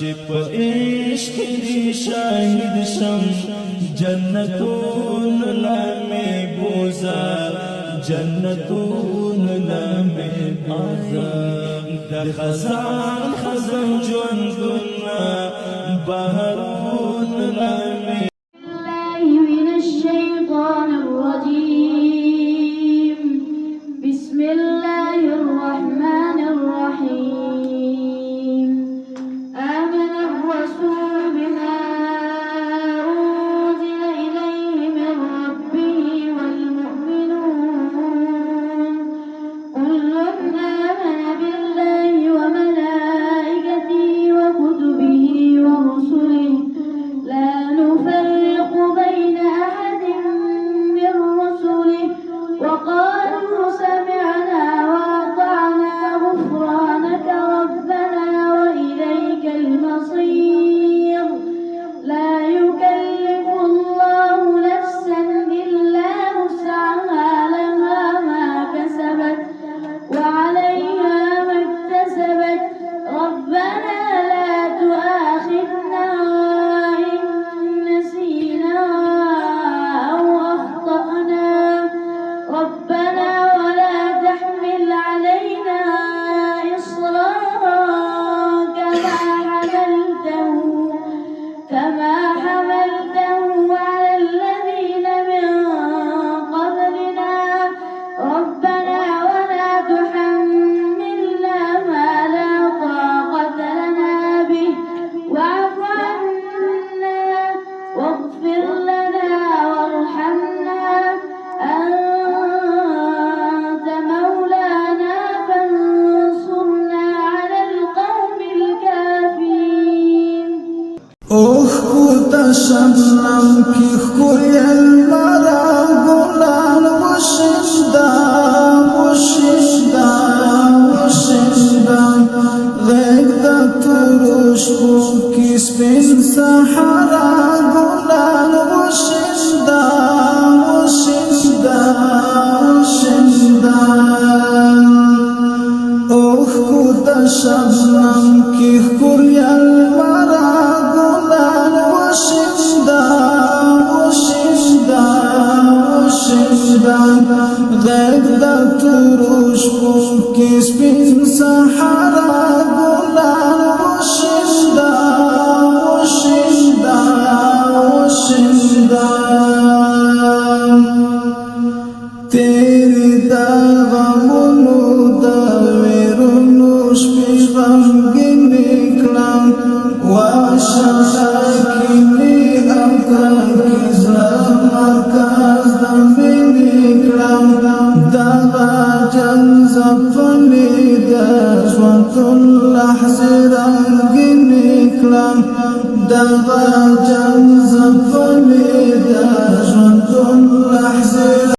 چپ عشق دی شاہد شم جنتون لامے بوزا جنتون لامے بوزا در خزان خزان جوندنا بہرون لامے من الشيطان الرجيم بسم الله الرحمن الرحيم آمن الرسول بما أنزل إليه من ربه والمؤمنون كل آمن بالله وملائكته وكتبه ورسله لا نفرق بين أحد من رسله وقالوا سمعنا وأطعنا غفرانك ربنا وإليك المصير لا يكلف الله نفسا إلا وسعها لها ما كسبت وعليها ما اكتسبت ربنا لا تؤاخذنا إن نسينا أو أخطأنا ربنا ولا تحمل علينا إصرا كما حملته على الذين من قبلنا ربنا ولا تحملنا ما لا طاقة لنا به واعف عنا واغفر لنا وارحمنا أنت مولانا فانصرنا على القوم الكافرين شبنم کی خوی المرا گلان وشندا وشندا وشندا غیگ دا تروش کی سپین سحرا گلان وشندا وشندا وشندا اوه کوتا شبنم کی خوی المرا گلان وشندا وشندا وشندا غیب دا تروش کی سپین سحرا گلان وشندا وشندا وشندا تیری دا غمونو دا ویرونو شپی غمگین نکلم واشاکینی اکرم کزلا مرکز دمینی کلم داغا جنز فنی دشوانت اللحظ رنگینی کلم داغا جنز فنی دشوانت اللحظ